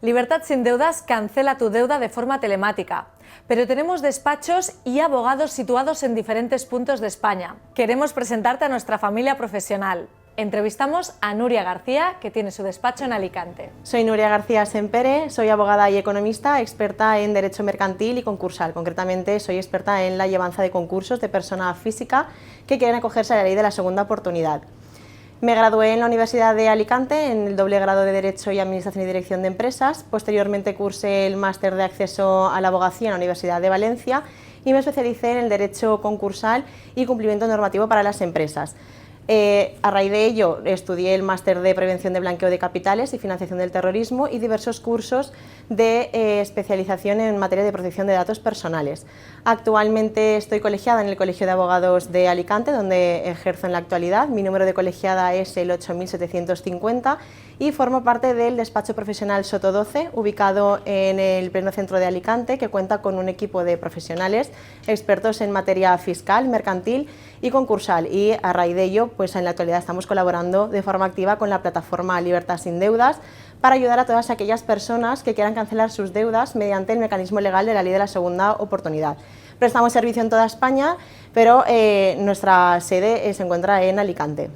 Libertad sin deudas cancela tu deuda de forma telemática. Pero tenemos despachos y abogados situados en diferentes puntos de España. Queremos presentarte a nuestra familia profesional. Entrevistamos a Nuria García, que tiene su despacho en Alicante. Soy Nuria García Sempere, soy abogada y economista, experta en Derecho Mercantil y Concursal. Concretamente, soy experta en la llevanza de concursos de persona física que quieren acogerse a la ley de la segunda oportunidad. Me gradué en la Universidad de Alicante en el doble grado de Derecho y Administración y Dirección de Empresas. Posteriormente cursé el máster de acceso a la abogacía en la Universidad de Valencia y me especialicé en el Derecho Concursal y Cumplimiento Normativo para las Empresas. A raíz de ello estudié el máster de Prevención de Blanqueo de Capitales y Financiación del Terrorismo y diversos cursos de especialización en materia de protección de datos personales. Actualmente estoy colegiada en el Colegio de Abogados de Alicante, donde ejerzo en la actualidad. Mi número de colegiada es el 8750 y formo parte del despacho profesional Soto 12, ubicado en el pleno centro de Alicante, que cuenta con un equipo de profesionales expertos en materia fiscal, mercantil y concursal, y a raíz de ello, pues en la actualidad estamos colaborando de forma activa con la plataforma Libertad sin deudas para ayudar a todas aquellas personas que quieran cancelar sus deudas mediante el mecanismo legal de la ley de la segunda oportunidad. Prestamos servicio en toda España, pero nuestra sede se encuentra en Alicante.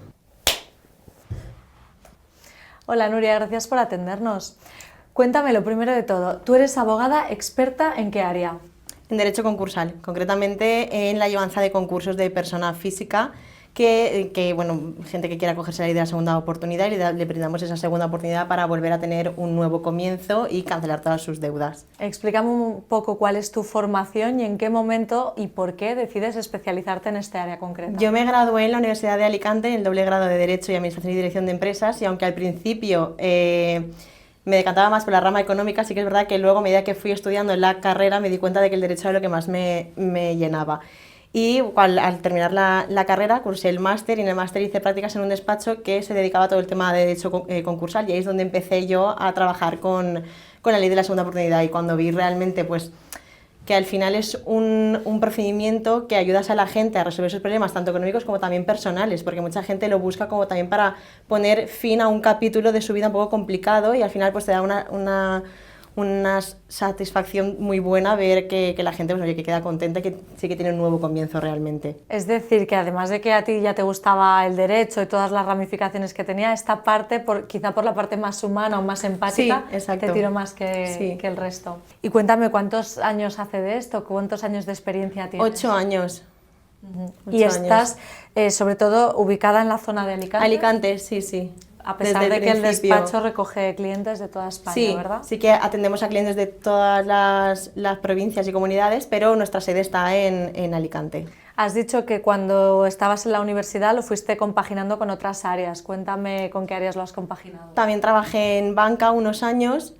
Hola Nuria, gracias por atendernos. Cuéntame lo primero de todo, ¿tú eres abogada experta en qué área? En Derecho Concursal, concretamente en la llevanza de concursos de persona física, bueno, gente que quiera acogerse a la ley de la segunda oportunidad, y le brindamos esa segunda oportunidad para volver a tener un nuevo comienzo y cancelar todas sus deudas. Explícame un poco cuál es tu formación y en qué momento y por qué decides especializarte en este área concreta. Yo me gradué en la Universidad de Alicante en el doble grado de Derecho y Administración y Dirección de Empresas, y aunque al principio me decantaba más por la rama económica, sí que es verdad que luego, a medida que fui estudiando la carrera, me di cuenta de que el derecho era lo que más me llenaba. Y al terminar la carrera cursé el máster, y en el máster hice prácticas en un despacho que se dedicaba a todo el tema de derecho concursal, y ahí es donde empecé yo a trabajar con la ley de la segunda oportunidad. Y cuando vi realmente pues que al final es un procedimiento que ayudas a la gente a resolver sus problemas, tanto económicos como también personales, porque mucha gente lo busca como también para poner fin a un capítulo de su vida un poco complicado, y al final pues te da una satisfacción muy buena ver que la gente pues, oye, que queda contenta y que sí que tiene un nuevo comienzo realmente. Es decir, que además de que a ti ya te gustaba el derecho y todas las ramificaciones que tenía, esta parte, quizá por la parte más humana o más empática, sí, exacto, te tiró más que el resto. Y cuéntame, ¿cuántos años hace de esto? ¿Cuántos años de experiencia tienes? 8 años. Y estás, sobre todo, ubicada en la zona de Alicante. Alicante, sí. A pesar de que el despacho recoge clientes de toda España, sí, ¿verdad? Sí que atendemos a clientes de todas las provincias y comunidades, pero nuestra sede está en Alicante. Has dicho que cuando estabas en la universidad lo fuiste compaginando con otras áreas. Cuéntame con qué áreas lo has compaginado. También trabajé en banca unos años,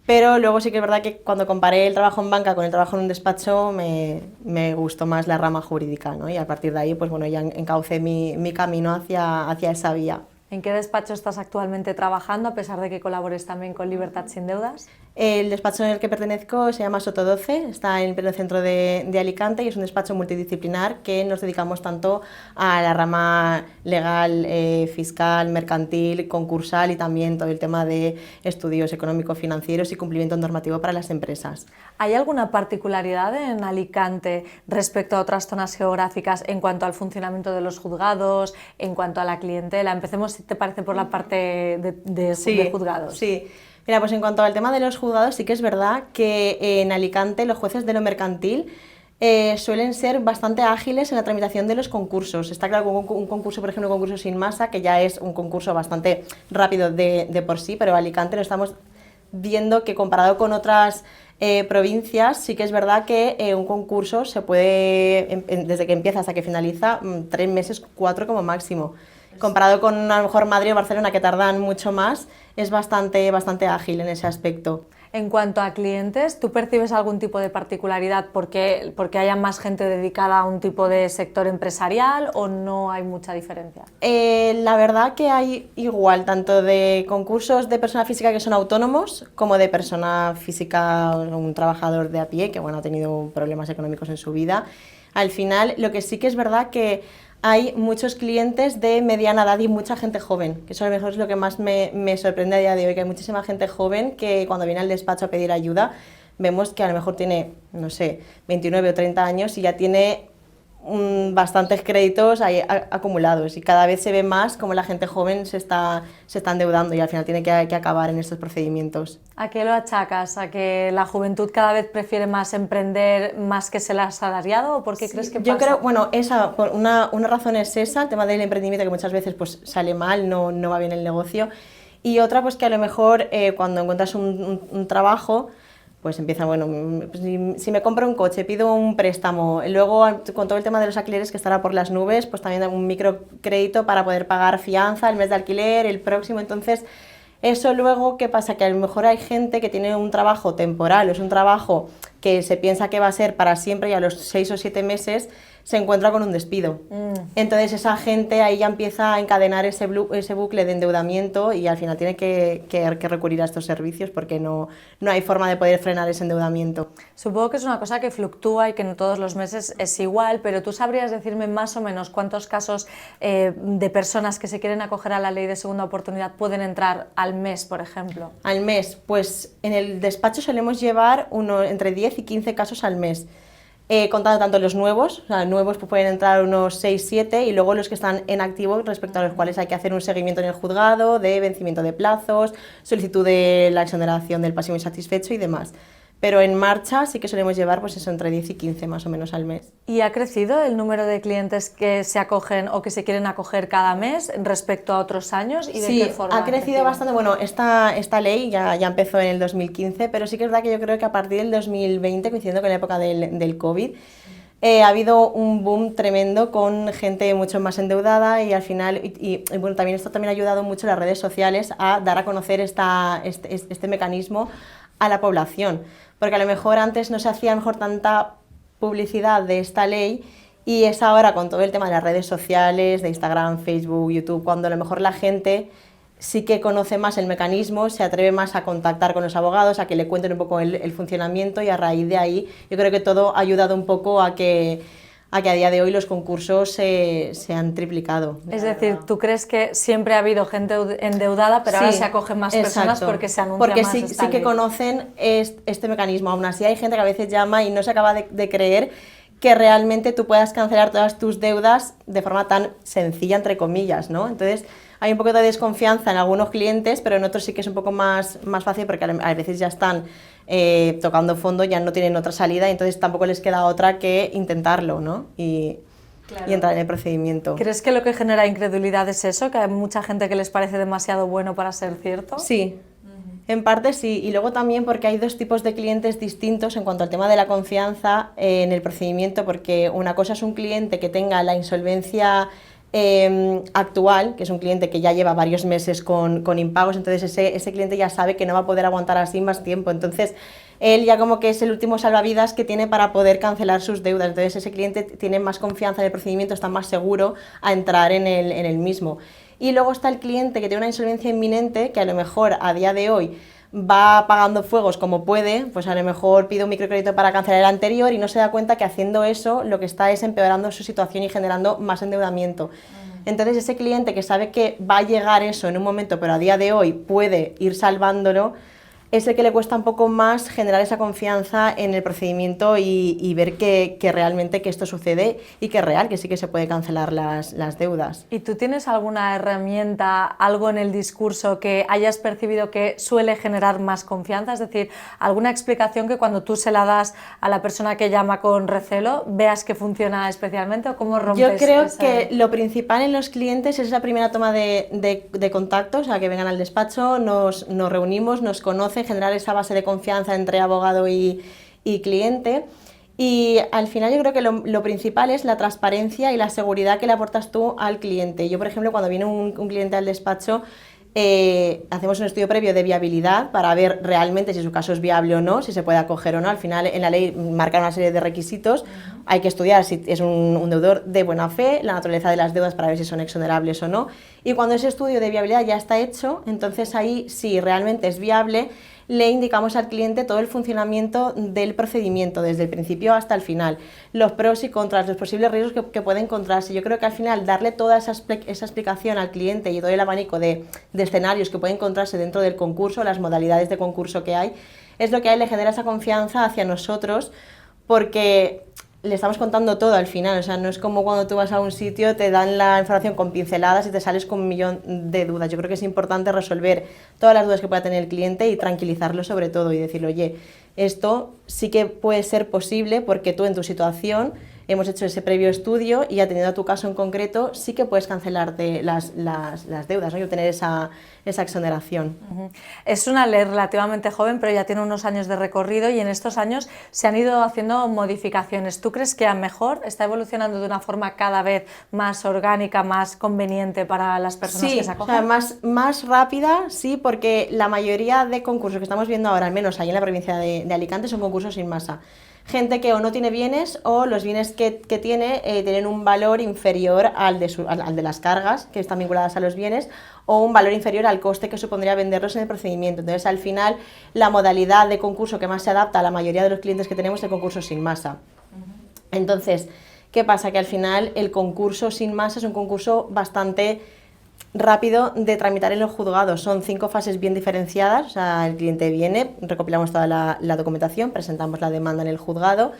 pero luego sí que es verdad que cuando comparé el trabajo en banca con el trabajo en un despacho me gustó más la rama jurídica, ¿no? Y a partir de ahí pues bueno, ya encaucé mi camino hacia esa vía. ¿En qué despacho estás actualmente trabajando, a pesar de que colabores también con Libertad sin deudas? El despacho en el que pertenezco se llama Soto 12, está en el pleno centro de Alicante, y es un despacho multidisciplinar que nos dedicamos tanto a la rama legal, fiscal, mercantil, concursal, y también todo el tema de estudios económicos, financieros y cumplimiento normativo para las empresas. ¿Hay alguna particularidad en Alicante respecto a otras zonas geográficas en cuanto al funcionamiento de los juzgados, en cuanto a la clientela? Empecemos, si te parece, por la parte de juzgados. Sí. Mira, pues en cuanto al tema de los juzgados, sí que es verdad que en Alicante los jueces de lo mercantil suelen ser bastante ágiles en la tramitación de los concursos. Está claro que un concurso, por ejemplo, un concurso sin masa, que ya es un concurso bastante rápido de por sí, pero Alicante lo estamos viendo que comparado con otras provincias, sí que es verdad que un concurso se puede, desde que empieza hasta que finaliza, 3 meses, 4 como máximo. Comparado con a lo mejor Madrid o Barcelona, que tardan mucho más, es bastante ágil en ese aspecto. En cuanto a clientes, ¿tú percibes algún tipo de particularidad porque haya más gente dedicada a un tipo de sector empresarial, o no hay mucha diferencia? La verdad que hay igual, tanto de concursos de persona física que son autónomos, como de persona física, un trabajador de a pie que bueno, ha tenido problemas económicos en su vida. Al final, lo que sí que es verdad que hay muchos clientes de mediana edad y mucha gente joven, que eso a lo mejor es lo que más me sorprende a día de hoy, que hay muchísima gente joven que cuando viene al despacho a pedir ayuda, vemos que a lo mejor tiene, no sé, 29 o 30 años y ya tiene bastantes créditos ahí acumulados, y cada vez se ve más como la gente joven se está endeudando y al final tiene que acabar en estos procedimientos. ¿A qué lo achacas? ¿A que la juventud cada vez prefiere más emprender más que ser asalariado? ¿O por qué crees que pasa? Yo creo, bueno, una razón es esa, el tema del emprendimiento, que muchas veces pues sale mal, no va bien el negocio, y otra pues que a lo mejor cuando encuentras un trabajo, pues empieza, bueno, si me compro un coche, pido un préstamo, luego con todo el tema de los alquileres que estará por las nubes, pues también un microcrédito para poder pagar fianza, el mes de alquiler, el próximo. Entonces, eso luego, ¿qué pasa? Que a lo mejor hay gente que tiene un trabajo temporal, o es un trabajo que se piensa que va a ser para siempre, y a los 6 o 7 meses se encuentra con un despido. Entonces esa gente ahí ya empieza a encadenar ese bucle de endeudamiento, y al final tiene que recurrir a estos servicios porque no hay forma de poder frenar ese endeudamiento. Supongo que es una cosa que fluctúa y que no todos los meses es igual, pero ¿tú sabrías decirme más o menos cuántos casos de personas que se quieren acoger a la ley de segunda oportunidad pueden entrar al mes, por ejemplo? Al mes, pues en el despacho solemos llevar entre 10 y 15 casos al mes. Contando tanto los nuevos, o sea, nuevos pues pueden entrar unos 6-7, y luego los que están en activo, respecto a los cuales hay que hacer un seguimiento en el juzgado de vencimiento de plazos, solicitud de la exoneración del pasivo insatisfecho y demás. Pero en marcha sí que solemos llevar pues eso, entre 10 y 15 más o menos al mes. ¿Y ha crecido el número de clientes que se acogen o que se quieren acoger cada mes respecto a otros años? ¿Y de qué forma ha crecido bastante. Bueno, esta ley ya empezó en el 2015, pero sí que es verdad que yo creo que a partir del 2020, coincidiendo con la época del COVID, ha habido un boom tremendo con gente mucho más endeudada, y al final, y bueno, también esto también ha ayudado mucho las redes sociales a dar a conocer este mecanismo a la población, porque a lo mejor antes no se hacía a lo mejor tanta publicidad de esta ley, y es ahora con todo el tema de las redes sociales, de Instagram, Facebook, YouTube, cuando a lo mejor la gente sí que conoce más el mecanismo, se atreve más a contactar con los abogados, a que le cuenten un poco el funcionamiento, y a raíz de ahí yo creo que todo ha ayudado un poco a que a día de hoy los concursos se han triplicado. Es decir, ¿tú crees que siempre ha habido gente endeudada, pero ahora se acogen más personas porque se anuncia más? Porque sí que conocen este mecanismo. Aún así hay gente que a veces llama y no se acaba de creer que realmente tú puedas cancelar todas tus deudas de forma tan sencilla, entre comillas, ¿no? Entonces hay un poco de desconfianza en algunos clientes, pero en otros sí que es un poco más fácil, porque a veces ya están tocando fondo, ya no tienen otra salida, y entonces tampoco les queda otra que intentarlo, ¿no? Y entrar en el procedimiento. ¿Crees que lo que genera incredulidad es eso, que hay mucha gente que les parece demasiado bueno para ser cierto? Sí. En parte sí, y luego también porque hay dos tipos de clientes distintos en cuanto al tema de la confianza en el procedimiento, porque una cosa es un cliente que tenga la insolvencia actual, que es un cliente que ya lleva varios meses con impagos, entonces ese cliente ya sabe que no va a poder aguantar así más tiempo, entonces él ya como que es el último salvavidas que tiene para poder cancelar sus deudas, entonces ese cliente tiene más confianza en el procedimiento, está más seguro a entrar en el mismo. Y luego está el cliente que tiene una insolvencia inminente, que a lo mejor a día de hoy va apagando fuegos como puede, pues a lo mejor pide un microcrédito para cancelar el anterior y no se da cuenta que haciendo eso lo que está es empeorando su situación y generando más endeudamiento. Entonces ese cliente que sabe que va a llegar eso en un momento, pero a día de hoy puede ir salvándolo, es el que le cuesta un poco más generar esa confianza en el procedimiento y ver que realmente que esto sucede y que es real, que sí que se puede cancelar las deudas. ¿Y tú tienes alguna herramienta, algo en el discurso que hayas percibido que suele generar más confianza? Es decir, alguna explicación que cuando tú se la das a la persona que llama con recelo, veas que funciona especialmente, o cómo rompes? Yo creo que lo principal en los clientes es la primera toma de contacto, o sea, que vengan al despacho, nos reunimos, nos conocen, generar esa base de confianza entre abogado y cliente, y al final yo creo que lo principal es la transparencia y la seguridad que le aportas tú al cliente. Yo, por ejemplo, cuando viene un cliente al despacho, hacemos un estudio previo de viabilidad para ver realmente si su caso es viable o no, si se puede acoger o no. Al final en la ley marca una serie de requisitos, hay que estudiar si es un deudor de buena fe, la naturaleza de las deudas para ver si son exonerables o no, y cuando ese estudio de viabilidad ya está hecho, entonces ahí si realmente es viable, le indicamos al cliente todo el funcionamiento del procedimiento, desde el principio hasta el final, los pros y contras, los posibles riesgos que puede encontrarse. Yo creo que al final darle toda esa explicación al cliente y todo el abanico de escenarios que puede encontrarse dentro del concurso, las modalidades de concurso que hay, es lo que a él le genera esa confianza hacia nosotros, porque le estamos contando todo al final. O sea, no es como cuando tú vas a un sitio, te dan la información con pinceladas y te sales con un millón de dudas. Yo creo que es importante resolver todas las dudas que pueda tener el cliente y tranquilizarlo sobre todo y decirle, oye, esto sí que puede ser posible porque tú en tu situación hemos hecho ese previo estudio y atendiendo a tu caso en concreto sí que puedes cancelarte las deudas, ¿no? Y obtener esa exoneración. Es una ley relativamente joven, pero ya tiene unos años de recorrido y en estos años se han ido haciendo modificaciones. ¿Tú crees que a mejor está evolucionando de una forma cada vez más orgánica, más conveniente para las personas que se acogen? Sí, o sea, más rápida, sí, porque la mayoría de concursos que estamos viendo ahora, al menos ahí en la provincia de Alicante, son concursos sin masa. Gente que o no tiene bienes o los bienes que tiene tienen un valor inferior al de las cargas que están vinculadas a los bienes o un valor inferior al coste que supondría venderlos en el procedimiento. Entonces, al final, la modalidad de concurso que más se adapta a la mayoría de los clientes que tenemos es el concurso sin masa. Entonces, ¿qué pasa? Que al final el concurso sin masa es un concurso bastante rápido de tramitar en los juzgados. Son 5 fases bien diferenciadas. O sea, el cliente viene, recopilamos toda la documentación, presentamos la demanda en el juzgado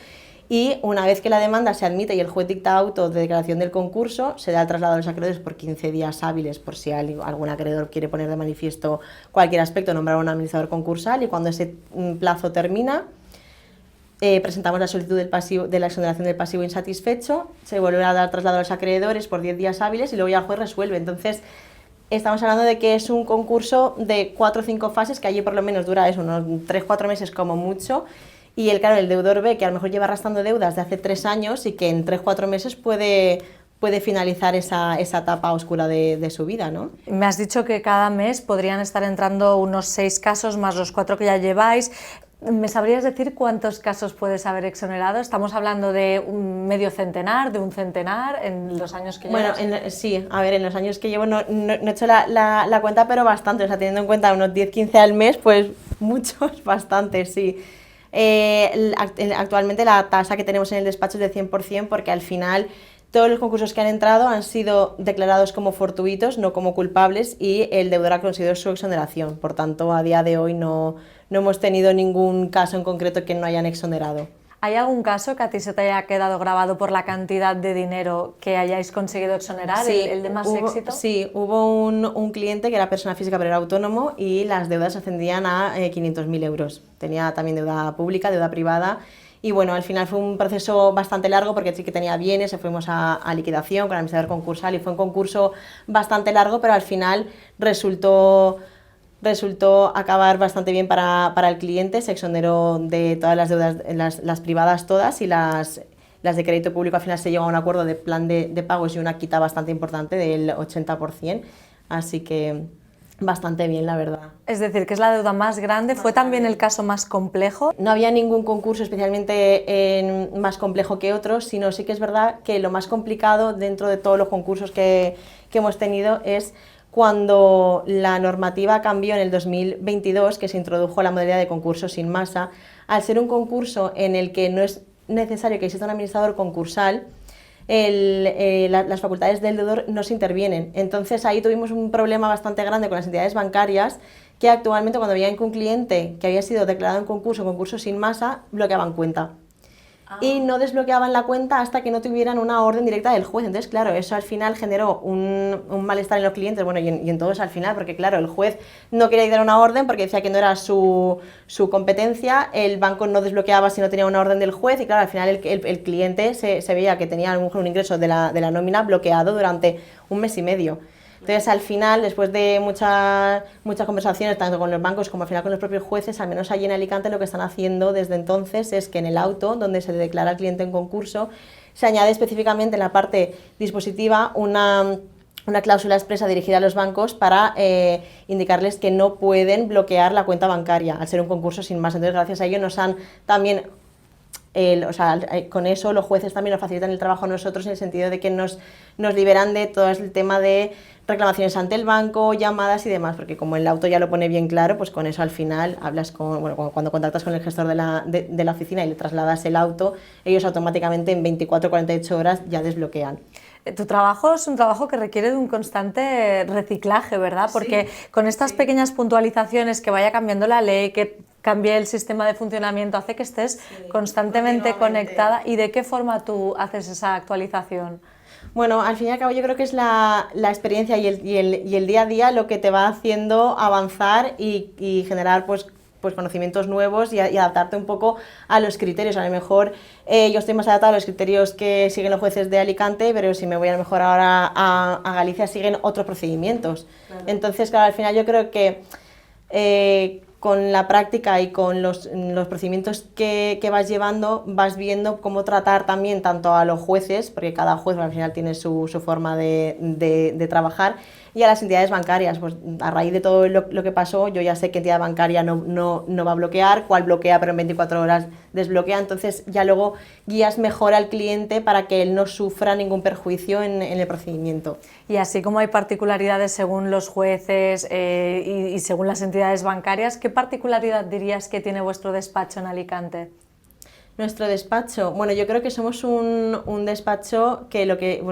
y una vez que la demanda se admite y el juez dicta auto de declaración del concurso, se da el traslado a los acreedores por 15 días hábiles por si algún acreedor quiere poner de manifiesto cualquier aspecto, nombrar a un administrador concursal y cuando ese plazo termina, presentamos la solicitud de la exoneración del pasivo insatisfecho, se volverá a dar traslado a los acreedores por 10 días hábiles y luego ya el juez resuelve. Entonces, estamos hablando de que es un concurso de 4 o 5 fases, que allí por lo menos dura eso, unos 3-4 meses como mucho, y el deudor ve que a lo mejor lleva arrastrando deudas de hace 3 años y que en 3-4 meses puede finalizar esa etapa oscura de su vida, ¿no? Me has dicho que cada mes podrían estar entrando unos 6 casos más los 4 que ya lleváis. ¿Me sabrías decir cuántos casos puedes haber exonerado? ¿Estamos hablando de un medio centenar, de un centenar en los años que llevas? Bueno, sí, a ver, en los años que llevo no he hecho la cuenta, pero bastante. O sea, teniendo en cuenta unos 10-15 al mes, pues muchos, bastantes, sí. Actualmente la tasa que tenemos en el despacho es del 100% porque al final todos los concursos que han entrado han sido declarados como fortuitos, no como culpables, y el deudor ha conseguido su exoneración. Por tanto, a día de hoy no hemos tenido ningún caso en concreto que no hayan exonerado. ¿Hay algún caso que a ti se te haya quedado grabado por la cantidad de dinero que hayáis conseguido exonerar, Sí, el de más éxito? Sí, hubo un cliente que era persona física pero era autónomo y las deudas ascendían a 500.000 euros. Tenía también deuda pública, deuda privada. Y bueno, al final fue un proceso bastante largo porque sí que tenía bienes, fuimos a liquidación con el administrador concursal y fue un concurso bastante largo, pero al final resultó acabar bastante bien para el cliente, se exoneró de todas las deudas, las privadas todas y las de crédito público. Al final se llegó a un acuerdo de plan de pagos y una quita bastante importante del 80%, así que bastante bien, la verdad. Es decir, que es la deuda más grande. ¿Fue también el caso más complejo? No había ningún concurso especialmente más complejo que otros, sino sí que es verdad que lo más complicado dentro de todos los concursos que hemos tenido es cuando la normativa cambió en el 2022, que se introdujo la modalidad de concurso sin masa. Al ser un concurso en el que no es necesario que exista un administrador concursal, las facultades del deudor no se intervienen. Entonces ahí tuvimos un problema bastante grande con las entidades bancarias que actualmente cuando veían que un cliente que había sido declarado en concurso sin masa, bloqueaban cuenta. Y no desbloqueaban la cuenta hasta que no tuvieran una orden directa del juez. Entonces, claro, eso al final generó un malestar en los clientes, bueno, y en todos al final, porque claro, el juez no quería dar una orden porque decía que no era su competencia, el banco no desbloqueaba si no tenía una orden del juez y claro, al final el cliente se veía que tenía a lo mejor un ingreso de la nómina bloqueado durante un mes y medio. Entonces, al final, después de muchas conversaciones, tanto con los bancos como al final con los propios jueces, al menos allí en Alicante lo que están haciendo desde entonces es que en el auto, donde se declara al cliente en concurso, se añade específicamente en la parte dispositiva una cláusula expresa dirigida a los bancos para indicarles que no pueden bloquear la cuenta bancaria al ser un concurso sin más. Entonces, gracias a ello nos han también o sea, con eso los jueces también nos facilitan el trabajo a nosotros en el sentido de que nos liberan de todo el tema de reclamaciones ante el banco, llamadas y demás, porque como el auto ya lo pone bien claro, pues con eso al final hablas cuando contactas con el gestor de la oficina y le trasladas el auto, ellos automáticamente en 24 o 48 horas ya desbloquean. Tu trabajo es un trabajo que requiere de un constante reciclaje, ¿verdad? Porque con estas pequeñas puntualizaciones, que vaya cambiando la ley, que cambie el sistema de funcionamiento, hace que estés constantemente conectada. ¿Y de qué forma tú haces esa actualización? Bueno, al fin y al cabo yo creo que es la experiencia y el día a día lo que te va haciendo avanzar y generar pues conocimientos nuevos y adaptarte un poco a los criterios. A lo mejor yo estoy más adaptada a los criterios que siguen los jueces de Alicante, pero si me voy a lo mejor ahora a Galicia siguen otros procedimientos. Claro. Entonces, claro, al final yo creo que con la práctica y con los procedimientos que vas llevando, vas viendo cómo tratar también tanto a los jueces, porque cada juez al final tiene su forma de trabajar, y a las entidades bancarias. Pues a raíz de todo lo que pasó, yo ya sé qué entidad bancaria no va a bloquear, cuál bloquea pero en 24 horas desbloquea, entonces ya luego guías mejor al cliente para que él no sufra ningún perjuicio en el procedimiento. Y así como hay particularidades según los jueces y según las entidades bancarias, ¿qué particularidad dirías que tiene vuestro despacho en Alicante? Nuestro despacho, bueno, yo creo que somos un despacho que lo que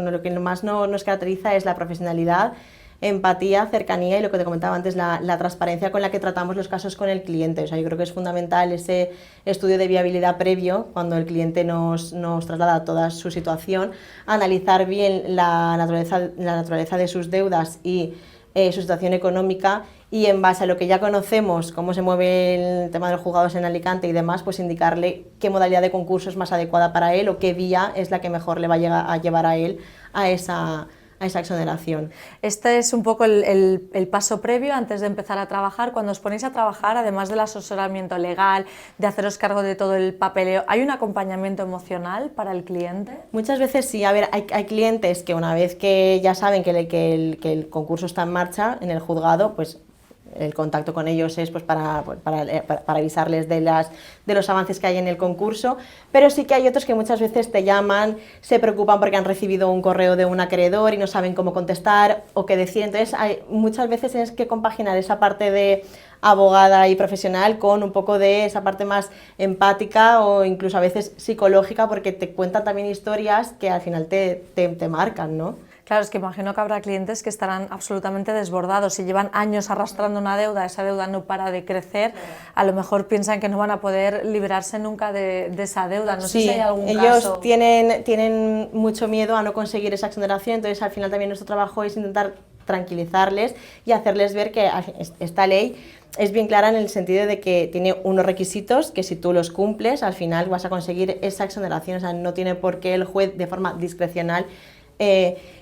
más nos caracteriza es la profesionalidad, empatía, cercanía y lo que te comentaba antes, la transparencia con la que tratamos los casos con el cliente. O sea, yo creo que es fundamental ese estudio de viabilidad previo cuando el cliente nos traslada toda su situación, analizar bien la naturaleza de sus deudas y su situación económica, y en base a lo que ya conocemos, cómo se mueve el tema de los juzgados en Alicante y demás, pues indicarle qué modalidad de concurso es más adecuada para él o qué vía es la que mejor le va a llevar a él a esa exoneración. Este es un poco el paso previo antes de empezar a trabajar. Cuando os ponéis a trabajar, además del asesoramiento legal, de haceros cargo de todo el papeleo, ¿hay un acompañamiento emocional para el cliente? Muchas veces sí. A ver, hay clientes que una vez que ya saben que el concurso está en marcha en el juzgado, pues el contacto con ellos es pues para avisarles de los avances que hay en el concurso, pero sí que hay otros que muchas veces te llaman, se preocupan porque han recibido un correo de un acreedor y no saben cómo contestar o qué decir. Entonces muchas veces tienes que compaginar esa parte de abogada y profesional con un poco de esa parte más empática o incluso a veces psicológica, porque te cuentan también historias que al final te marcan, ¿no? Claro, es que imagino que habrá clientes que estarán absolutamente desbordados. Si llevan años arrastrando una deuda, esa deuda no para de crecer, a lo mejor piensan que no van a poder librarse nunca de esa deuda. No sé si hay algún caso. Ellos tienen mucho miedo a no conseguir esa exoneración, entonces al final también nuestro trabajo es intentar tranquilizarles y hacerles ver que esta ley es bien clara en el sentido de que tiene unos requisitos que si tú los cumples, al final vas a conseguir esa exoneración. O sea, no tiene por qué el juez de forma discrecional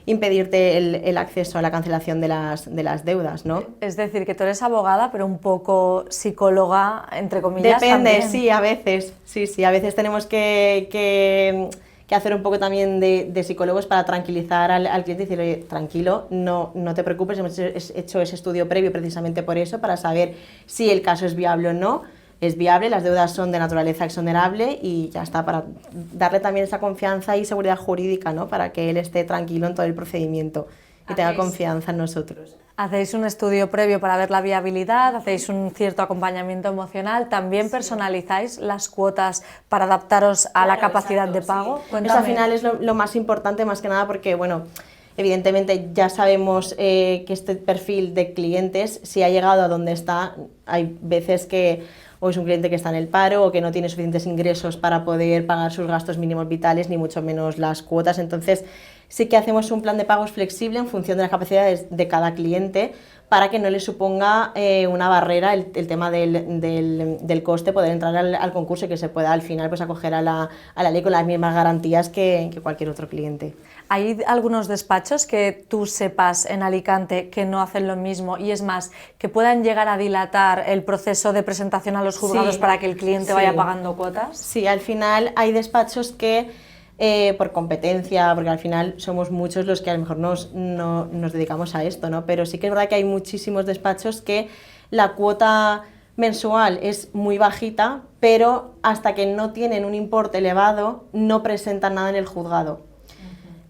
impedirte el acceso a la cancelación de las deudas, ¿no? Es decir, que tú eres abogada, pero un poco psicóloga, entre comillas. Depende, también. Sí, a veces. Sí, a veces tenemos que hacer un poco también de psicólogos para tranquilizar al cliente y decirle, oye, tranquilo, no te preocupes, hemos hecho ese estudio previo precisamente por eso, para saber si el caso es viable o no. Es viable, las deudas son de naturaleza exonerable y ya está, para darle también esa confianza y seguridad jurídica, ¿no? Para que él esté tranquilo en todo el procedimiento y tenga confianza en nosotros. Hacéis un estudio previo para ver la viabilidad, hacéis un cierto acompañamiento emocional, también personalizáis las cuotas para adaptaros a la capacidad de pago. Sí. Eso al final es lo más importante, más que nada, porque bueno, evidentemente ya sabemos que este perfil de clientes, si ha llegado a donde está, hay veces que o es un cliente que está en el paro o que no tiene suficientes ingresos para poder pagar sus gastos mínimos vitales, ni mucho menos las cuotas. Entonces sí que hacemos un plan de pagos flexible en función de las capacidades de cada cliente, para que no le suponga una barrera el tema del coste, poder entrar al concurso y que se pueda al final pues acoger a la ley con las mismas garantías que cualquier otro cliente. ¿Hay algunos despachos que tú sepas en Alicante que no hacen lo mismo y es más, que puedan llegar a dilatar el proceso de presentación a los juzgados para que el cliente vaya pagando cuotas? Sí, al final hay despachos que por competencia, porque al final somos muchos los que a lo mejor nos dedicamos a esto, ¿no? Pero sí que es verdad que hay muchísimos despachos que la cuota mensual es muy bajita, pero hasta que no tienen un importe elevado no presentan nada en el juzgado.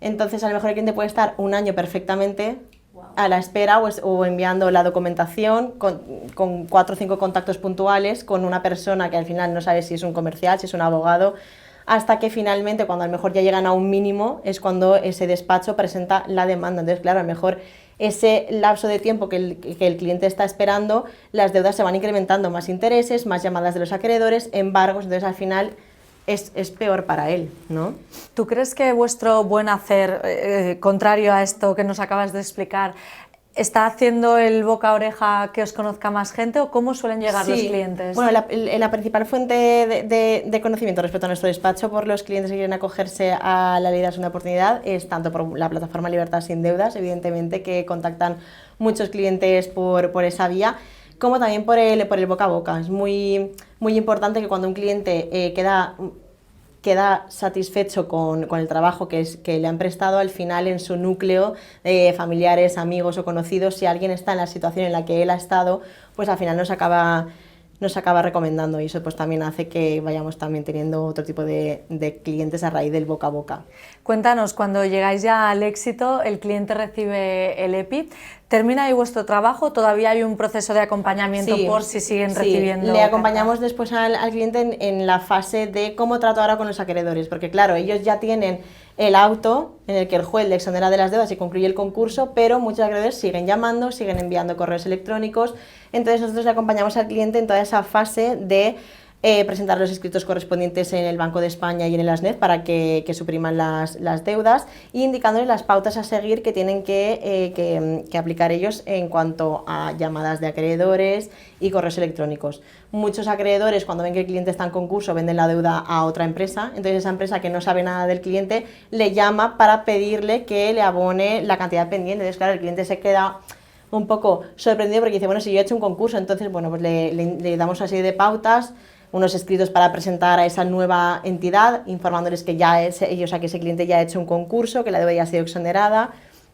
Entonces a lo mejor el cliente puede estar un año perfectamente a la espera o enviando la documentación con 4 o 5 contactos puntuales con una persona que al final no sabe si es un comercial, si es un abogado, hasta que finalmente, cuando a lo mejor ya llegan a un mínimo, es cuando ese despacho presenta la demanda. Entonces, claro, a lo mejor ese lapso de tiempo que el cliente está esperando, las deudas se van incrementando, más intereses, más llamadas de los acreedores, embargos, entonces al final es peor para él, ¿no? ¿Tú crees que vuestro buen hacer, contrario a esto que nos acabas de explicar, está haciendo el boca a oreja que os conozca más gente, o cómo suelen llegar los clientes? Bueno, la principal fuente de conocimiento respecto a nuestro despacho por los clientes que quieren acogerse a la ley de la segunda oportunidad es tanto por la plataforma Libertad Sin Deudas, evidentemente, que contactan muchos clientes por esa vía, como también por el boca a boca. Es muy importante que cuando un cliente queda satisfecho con el trabajo que le han prestado, al final en su núcleo de familiares, amigos o conocidos, si alguien está en la situación en la que él ha estado, pues al final nos acaba recomendando, y eso pues también hace que vayamos también teniendo otro tipo de clientes a raíz del boca a boca. Cuéntanos, cuando llegáis ya al éxito, el cliente recibe el EPI, ¿termina ahí vuestro trabajo? ¿Todavía hay un proceso de acompañamiento por si siguen recibiendo? Le acompañamos después al cliente en la fase de cómo trato ahora con los acreedores, porque claro, ellos ya tienen el auto en el que el juez le exonera de las deudas y concluye el concurso, pero muchos acreedores siguen llamando, siguen enviando correos electrónicos, entonces nosotros le acompañamos al cliente en toda esa fase de presentar los escritos correspondientes en el Banco de España y en el ASNEF para que supriman las deudas, e indicándoles las pautas a seguir que tienen que aplicar ellos en cuanto a llamadas de acreedores y correos electrónicos. Muchos acreedores, cuando ven que el cliente está en concurso, venden la deuda a otra empresa, entonces esa empresa, que no sabe nada del cliente, le llama para pedirle que le abone la cantidad pendiente. Entonces, claro, el cliente se queda un poco sorprendido porque dice, bueno, si yo he hecho un concurso, entonces, bueno, pues le damos una serie de pautas, unos escritos para presentar a esa nueva entidad, informándoles que que ese cliente ya ha hecho un concurso, que la deuda ya ha sido exonerada,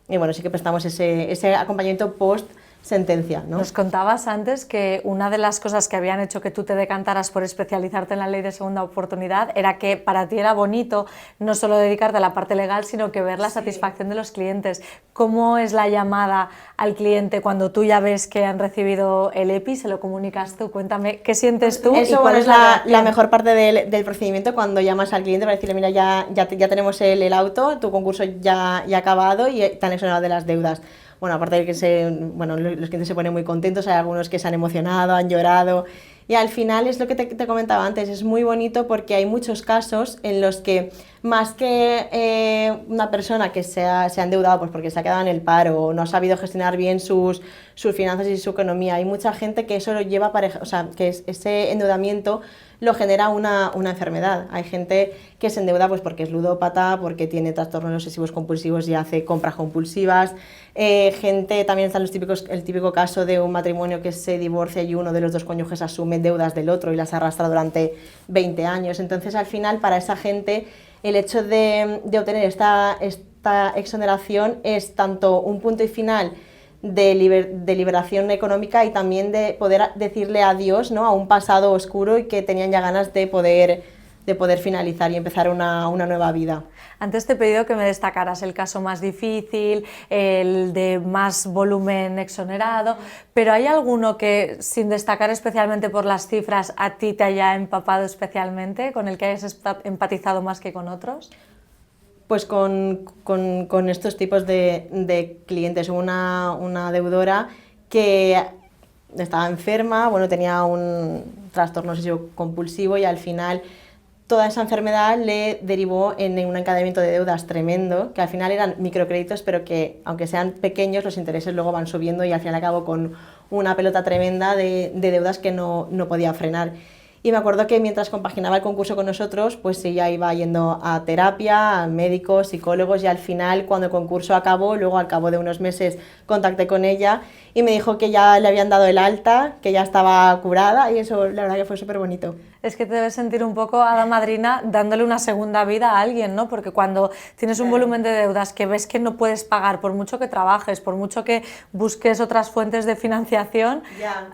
y bueno, sí que prestamos ese acompañamiento post sentencia, ¿no? Nos contabas antes que una de las cosas que habían hecho que tú te decantaras por especializarte en la ley de segunda oportunidad era que para ti era bonito no solo dedicarte a la parte legal, sino que ver la satisfacción de los clientes. ¿Cómo es la llamada al cliente cuando tú ya ves que han recibido el EPI? ¿Se lo comunicas tú? Cuéntame, ¿qué sientes tú? Eso, bueno, es la mejor parte del procedimiento, cuando llamas al cliente para decirle, mira, ya tenemos el auto, tu concurso ya ha acabado y te han exonerado de las deudas. Bueno, aparte de que los clientes se ponen muy contentos, hay algunos que se han emocionado, han llorado, y al final es lo que te comentaba antes, es muy bonito porque hay muchos casos en los que, más que una persona que se ha endeudado pues porque se ha quedado en el paro o no ha sabido gestionar bien sus finanzas y su economía, hay mucha gente que eso lo lleva que ese endeudamiento lo genera una enfermedad. Hay gente que se endeuda pues porque es ludópata, porque tiene trastornos obsesivos compulsivos y hace compras compulsivas. Gente, también están el típico caso de un matrimonio que se divorcia y uno de los dos cónyuges asume deudas del otro y las arrastra durante 20 años. Entonces, al final, para esa gente, el hecho de obtener esta exoneración es tanto un punto y final de liberación económica y también de poder decirle adiós, ¿no?, a un pasado oscuro y que tenían ya ganas de poder finalizar y empezar una nueva vida. Antes te he pedido que me destacaras el caso más difícil, el de más volumen exonerado, pero ¿hay alguno que, sin destacar especialmente por las cifras, a ti te haya empapado especialmente, con el que hayas empatizado más que con otros? Pues con estos tipos de clientes. Hubo una deudora que estaba enferma, tenía un trastorno obsesivo compulsivo y al final toda esa enfermedad le derivó en un encadenamiento de deudas tremendo, que al final eran microcréditos, pero que aunque sean pequeños, los intereses luego van subiendo y al final acabó con una pelota tremenda de deudas que no podía frenar. Y me acuerdo que mientras compaginaba el concurso con nosotros, pues ella iba yendo a terapia, a médicos, psicólogos, y al final, cuando el concurso acabó, luego al cabo de unos meses contacté con ella y me dijo que ya le habían dado el alta, que ya estaba curada, y eso la verdad que fue súper bonito. Es que te debes sentir un poco hada madrina dándole una segunda vida a alguien, ¿no? Porque cuando tienes un volumen de deudas que ves que no puedes pagar, por mucho que trabajes, por mucho que busques otras fuentes de financiación,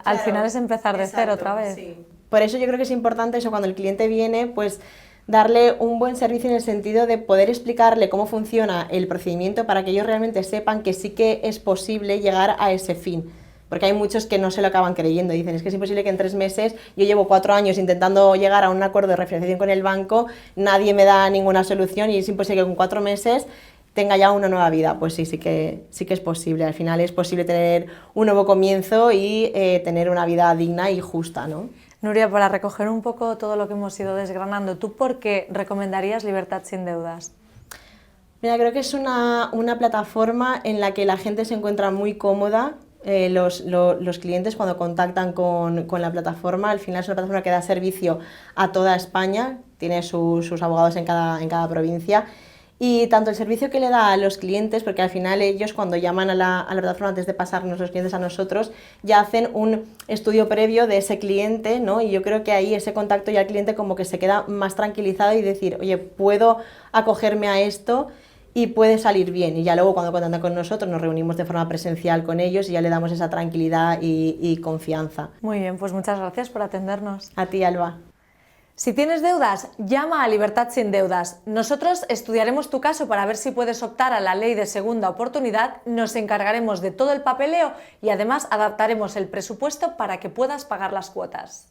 al final es empezar de cero otra vez. Sí. Por eso yo creo que es importante eso, cuando el cliente viene, pues darle un buen servicio en el sentido de poder explicarle cómo funciona el procedimiento para que ellos realmente sepan que sí que es posible llegar a ese fin. Porque hay muchos que no se lo acaban creyendo, dicen, es que es imposible que en 3 meses, yo llevo 4 años intentando llegar a un acuerdo de refinanciación con el banco, nadie me da ninguna solución y es imposible que con 4 meses tenga ya una nueva vida. Pues sí que es posible, al final es posible tener un nuevo comienzo y tener una vida digna y justa, ¿no? Nuria, para recoger un poco todo lo que hemos ido desgranando, ¿tú por qué recomendarías Libertad sin Deudas? Mira, creo que es una plataforma en la que la gente se encuentra muy cómoda. Los clientes cuando contactan con la plataforma, al final es una plataforma que da servicio a toda España, tiene sus abogados en cada provincia. Y tanto el servicio que le da a los clientes, porque al final ellos cuando llaman a la plataforma antes de pasarnos los clientes a nosotros, ya hacen un estudio previo de ese cliente, ¿no? Y yo creo que ahí ese contacto ya al cliente como que se queda más tranquilizado y decir, oye, puedo acogerme a esto y puede salir bien. Y ya luego cuando contactan con nosotros nos reunimos de forma presencial con ellos y ya le damos esa tranquilidad y confianza. Muy bien, pues muchas gracias por atendernos. A ti, Alba. Si tienes deudas, llama a Libertad sin Deudas. Nosotros estudiaremos tu caso para ver si puedes optar a la ley de segunda oportunidad, nos encargaremos de todo el papeleo y además adaptaremos el presupuesto para que puedas pagar las cuotas.